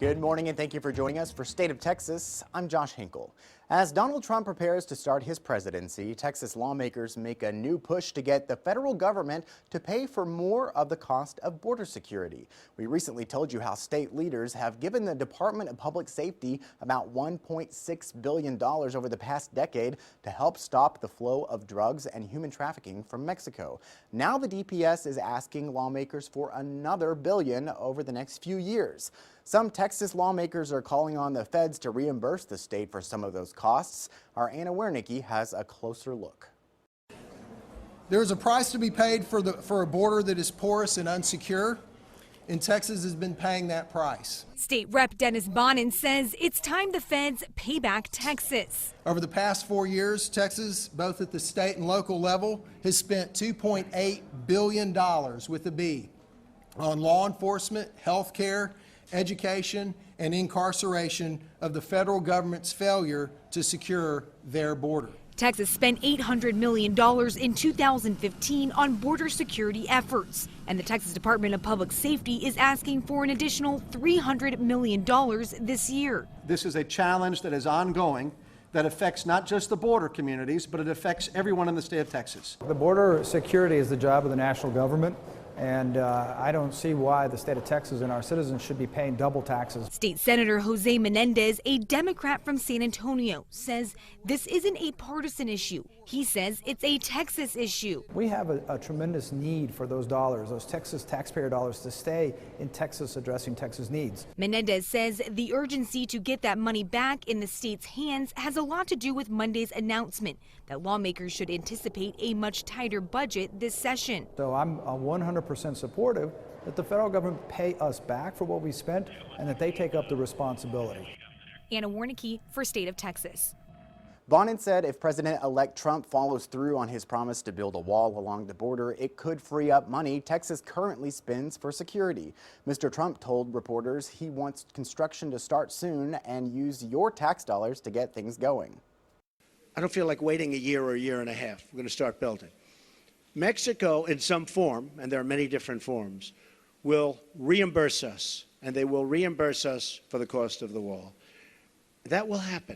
Good morning and thank you for joining us for State of Texas. I'm Josh Hinkle. As Donald Trump prepares to start his presidency, Texas lawmakers make a new push to get the federal government to pay for more of the cost of border security. We recently told you how state leaders have given the Department of Public Safety about $1.6 billion over the past decade to help stop the flow of drugs and human trafficking from Mexico. Now the DPS is asking lawmakers for another billion over the next few years. Some Texas lawmakers are calling on the feds to reimburse the state for some of those costs. Our Anna Wernicke has a closer look. There is a price to be paid for a border that is porous and unsecure, and Texas has been paying that price. State Rep Dennis Bonnen says it's time the feds pay back Texas. Over the past 4 years, Texas, both at the state and local level, has spent $2.8 billion with a B on law enforcement, health care, education, and incarceration of the federal government's failure to secure their border. Texas spent $800 million in 2015 on border security efforts, and the Texas Department of Public Safety is asking for an additional $300 million this year. This is a challenge that is ongoing, that affects not just the border communities, but it affects everyone in the state of Texas. The border security is the job of the national government. And I don't see why the state of Texas and our citizens should be paying double taxes. State Senator Jose Menendez, a Democrat from San Antonio, says this isn't a partisan issue. He says it's a Texas issue. We have a tremendous need for those dollars, those Texas taxpayer dollars, to stay in Texas addressing Texas needs. Menendez says the urgency to get that money back in the state's hands has a lot to do with Monday's announcement that lawmakers should anticipate a much tighter budget this session. So I'm 100% supportive that the federal government pay us back for what we spent and that they take up the responsibility. Anna Wernicke for State of Texas. Bonnen said if President-elect Trump follows through on his promise to build a wall along the border, it could free up money Texas currently spends for security. Mr. Trump told reporters he wants construction to start soon and use your tax dollars to get things going. I don't feel like waiting a year or a year and a half. We're going to start building. Mexico, in some form, and there are many different forms, will reimburse us, and they will reimburse us for the cost of the wall. That will happen,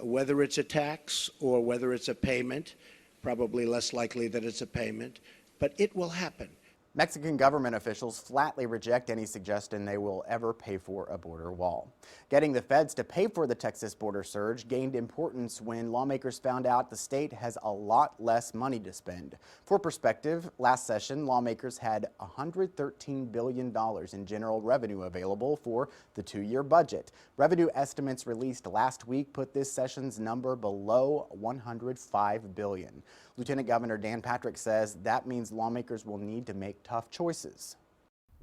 whether it's a tax or whether it's a payment, probably less likely that it's a payment, but it will happen. Mexican government officials flatly reject any suggestion they will ever pay for a border wall. Getting the feds to pay for the Texas border surge gained importance when lawmakers found out the state has a lot less money to spend. For perspective, last session, lawmakers had $113 billion in general revenue available for the two-year budget. Revenue estimates released last week put this session's number below $105 billion. Lieutenant Governor Dan Patrick says that means lawmakers will need to make tough choices.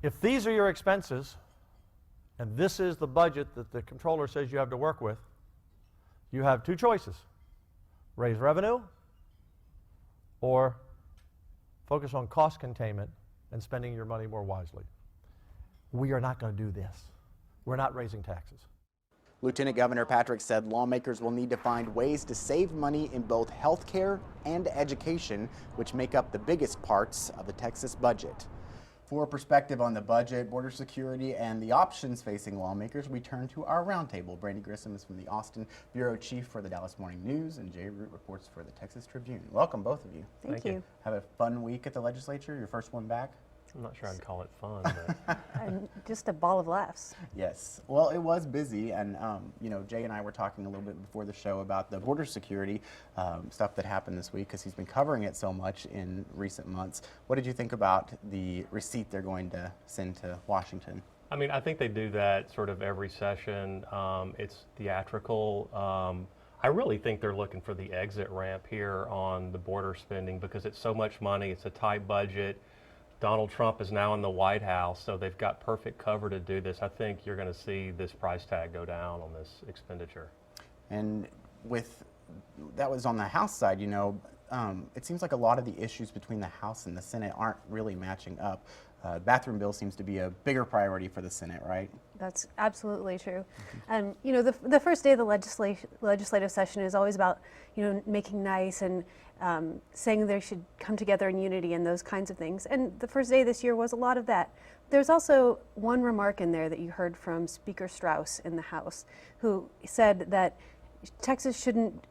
If these are your expenses, and this is the budget that the controller says you have to work with, you have two choices: raise revenue or focus on cost containment and spending your money more wisely. We are not going to do this. We're not raising taxes. Lieutenant Governor Patrick said lawmakers will need to find ways to save money in both health care and education, which make up the biggest parts of the Texas budget. For perspective on the budget, border security, and the options facing lawmakers, we turn to our roundtable. Brandy Grissom is from the Austin Bureau Chief for the Dallas Morning News, and Jay Root reports for the Texas Tribune. Welcome, both of you. Thank you. Have a fun week at the legislature, your first one back? I'm not sure I'd call it fun, but just a ball of laughs. Yes. Well, it was busy, and you know, Jay and I were talking a little bit before the show about the border security stuff that happened this week because he's been covering it so much in recent months. What did you think about the receipt they're going to send to Washington? I mean, I think they do that sort of every session. It's theatrical. I really think they're looking for the exit ramp here on the border spending because it's so much money. It's a tight budget. Donald Trump is now in the White House, so they've got perfect cover to do this. I think you're going to see this price tag go down on this expenditure. And with that was on the House side, you know, it seems like a lot of the issues between the House and the Senate aren't really matching up. Bathroom bill seems to be a bigger priority for the Senate, right? That's absolutely true. And, you know, the first day of the legislative session is always about, you know, making nice and saying they should come together in unity and those kinds of things. And the first day this year was a lot of that. There's also one remark in there that you heard from Speaker Strauss in the House, who said that Texas shouldn't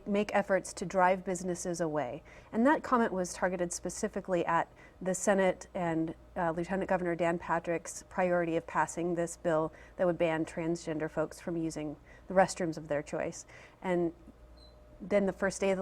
make efforts to drive businesses away. And that comment was targeted specifically at the Senate and Lieutenant Governor Dan Patrick's priority of passing this bill that would ban transgender folks from using the restrooms of their choice. And then the first day of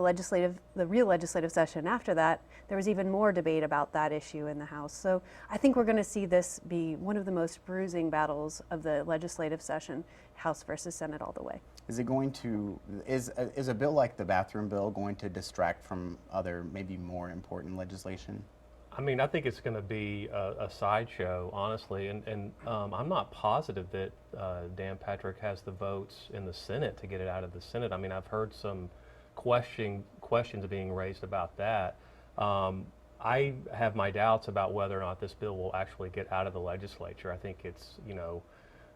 the real legislative session after that, there was even more debate about that issue in the House. So I think we're going to see this be one of the most bruising battles of the legislative session, House versus Senate all the way. Is it going to, is a bill like the bathroom bill going to distract from other, maybe more important legislation? I mean, I think it's going to be a sideshow, honestly, and I'm not positive that Dan Patrick has the votes in the Senate to get it out of the Senate. I mean, I've heard some questions being raised about that. I have my doubts about whether or not this bill will actually get out of the legislature. I think it's, you know,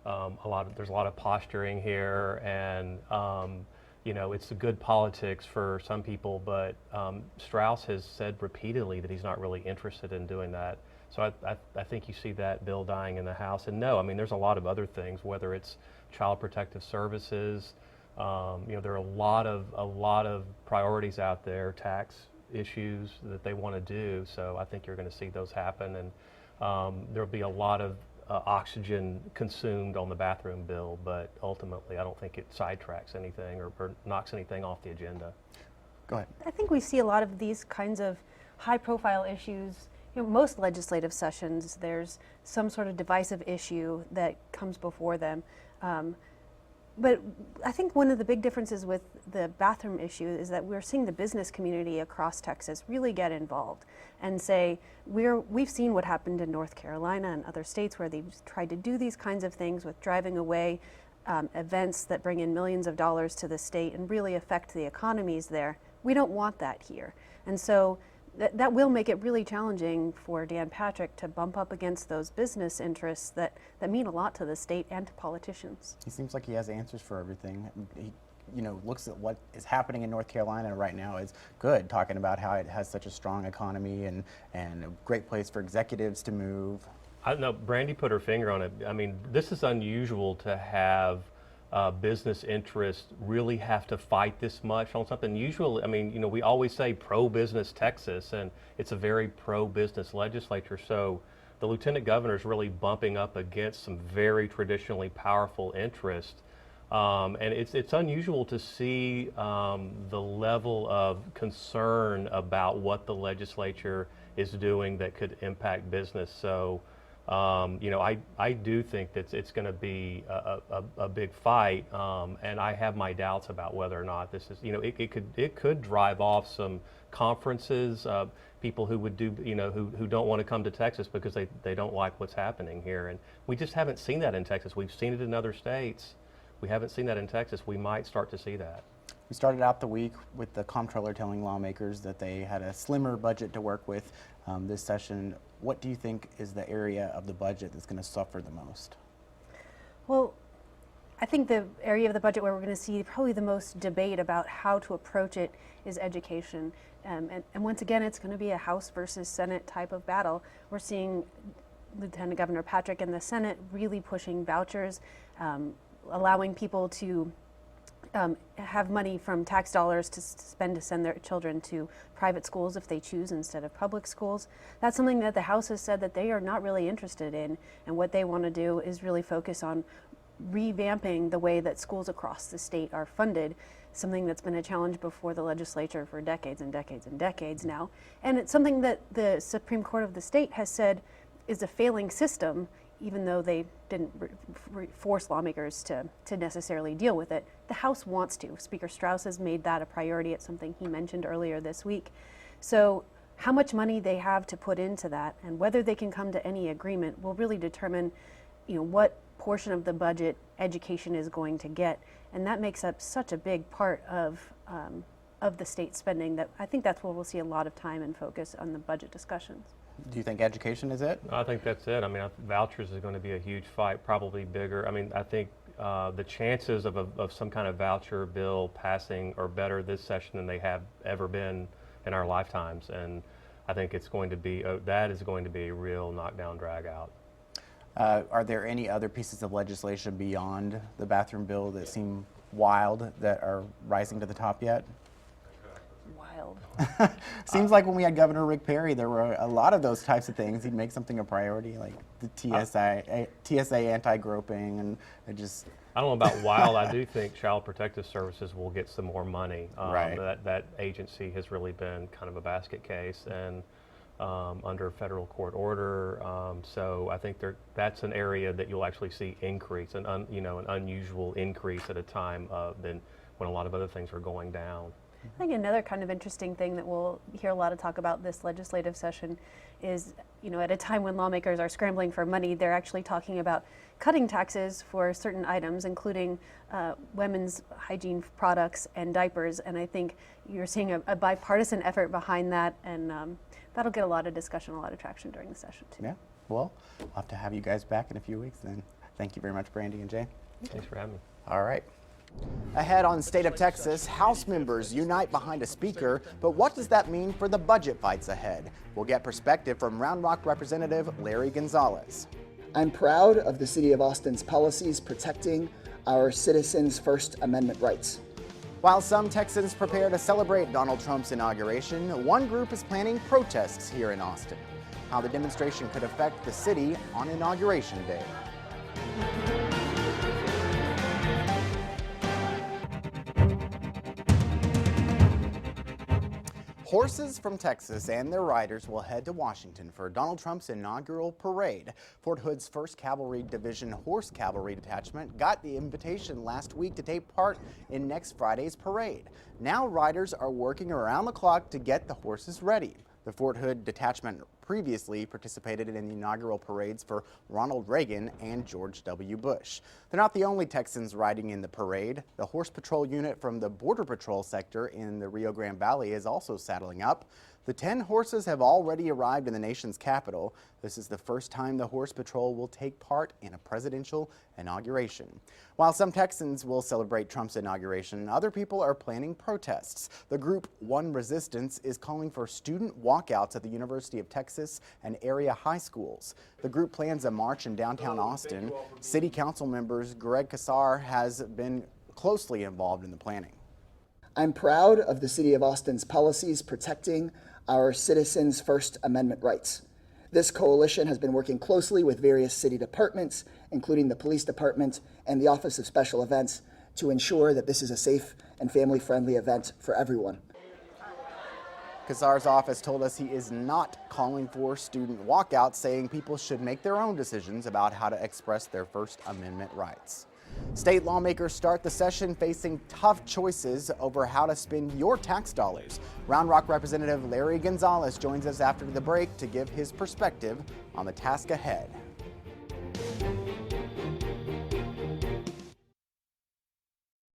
there's a lot of posturing here, and you know, it's a good politics for some people, but Strauss has said repeatedly that he's not really interested in doing that. So I think you see that bill dying in the House. And no, I mean, there's a lot of other things, whether it's child protective services. You know, there are a lot of priorities out there, tax issues that they want to do. So I think you're going to see those happen, and there'll be a lot of oxygen consumed on the bathroom bill, but ultimately I don't think it sidetracks anything or knocks anything off the agenda. Go ahead. I think we see a lot of these kinds of high-profile issues. You know, most legislative sessions, there's some sort of divisive issue that comes before them. But I think one of the big differences with the bathroom issue is that we're seeing the business community across Texas really get involved and say, we've seen what happened in North Carolina and other states where they've tried to do these kinds of things with driving away events that bring in millions of dollars to the state and really affect the economies there. We don't want that here. And so that will make it really challenging for Dan Patrick to bump up against those business interests that mean a lot to the state and to politicians. He seems like he has answers for everything. He, you know, looks at what is happening in North Carolina right now is good, talking about how it has such a strong economy and a great place for executives to move. I know Brandy put her finger on it. I mean, this is unusual to have business interests really have to fight this much on something. Usually, I mean, you know, we always say pro-business Texas, and it's a very pro-business legislature. So the lieutenant governor is really bumping up against some very traditionally powerful interests. And it's unusual to see the level of concern about what the legislature is doing that could impact business. So, you know, I do think that it's going to be a big fight, and I have my doubts about whether or not this is, you know, it could drive off some conferences, people who would do, you know, who don't want to come to Texas because they don't like what's happening here, and we just haven't seen that in Texas. We've seen it in other states. We haven't seen that in Texas. We might start to see that. We started out the week with the comptroller telling lawmakers that they had a slimmer budget to work with this session. What do you think is the area of the budget that's going to suffer the most? Well, I think the area of the budget where we're going to see probably the most debate about how to approach it is education. And once again, it's going to be a House versus Senate type of battle. We're seeing Lieutenant Governor Patrick and the Senate really pushing vouchers, allowing people to have money from tax dollars to spend to send their children to private schools if they choose instead of public schools. That's something that the House has said that they are not really interested in, and what they want to do is really focus on revamping the way that schools across the state are funded, something that's been a challenge before the legislature for decades and decades and decades now. And it's something that the Supreme Court of the state has said is a failing system, even though they didn't force lawmakers to necessarily deal with it. The House wants to. Speaker Strauss has made that a priority. It's something he mentioned earlier this week. So how much money they have to put into that and whether they can come to any agreement will really determine, you know, what portion of the budget education is going to get. And that makes up such a big part of of the state spending. That I think that's where we'll see a lot of time and focus on the budget discussions. Do you think education is it? I think that's it. I mean, vouchers is going to be a huge fight, probably bigger. I mean, I think the chances of some kind of voucher bill passing are better this session than they have ever been in our lifetimes. And I think it's going to be, that is going to be a real knockdown, drag out. Are there any other pieces of legislation beyond the bathroom bill that seem wild that are rising to the top yet? Wild. Seems like when we had Governor Rick Perry, there were a lot of those types of things. He'd make something a priority, like the TSA anti-groping, and it just... I don't know about wild. I do think Child Protective Services will get some more money. Right. That agency has really been kind of a basket case and under federal court order. So I think that's an area that you'll actually see increase, an unusual increase at a time than when a lot of other things are going down. I think another kind of interesting thing that we'll hear a lot of talk about this legislative session is, at a time when lawmakers are scrambling for money, they're actually talking about cutting taxes for certain items, including women's hygiene products and diapers. And I think you're seeing a bipartisan effort behind that, and that'll get a lot of discussion, a lot of traction during the session too. Yeah, well, I'll have to have you guys back in a few weeks then. Thank you very much, Brandy and Jay. Thanks for having me. All right. Ahead on State of Texas, House members unite behind a speaker, but what does that mean for the budget fights ahead? We'll get perspective from Round Rock Representative Larry Gonzalez. I'm proud of the City of Austin's policies protecting our citizens' First Amendment rights. While some Texans prepare to celebrate Donald Trump's inauguration, one group is planning protests here in Austin. How the demonstration could affect the city on Inauguration Day. Horses from Texas and their riders will head to Washington for Donald Trump's inaugural parade. Fort Hood's 1st Cavalry Division Horse Cavalry Detachment got the invitation last week to take part in next Friday's parade. Now riders are working around the clock to get the horses ready. The Fort Hood detachment previously participated in the inaugural parades for Ronald Reagan and George W. Bush. They're not the only Texans riding in the parade. The Horse Patrol unit from the Border Patrol sector in the Rio Grande Valley is also saddling up. The 10 horses have already arrived in the nation's capital. This is the first time the Horse Patrol will take part in a presidential inauguration. While some Texans will celebrate Trump's inauguration, other people are planning protests. The group One Resistance is calling for student walkouts at the University of Texas and area high schools. The group plans a march in downtown Austin. City Council members Greg Kassar has been closely involved in the planning. I'm proud of the City of Austin's policies protecting our citizens' First Amendment rights. This coalition has been working closely with various city departments, including the police department and the Office of Special Events, to ensure that this is a safe and family-friendly event for everyone. Kassar's office told us he is not calling for student walkouts, saying people should make their own decisions about how to express their First Amendment rights. State lawmakers start the session facing tough choices over how to spend your tax dollars. Round Rock Representative Larry Gonzalez joins us after the break to give his perspective on the task ahead.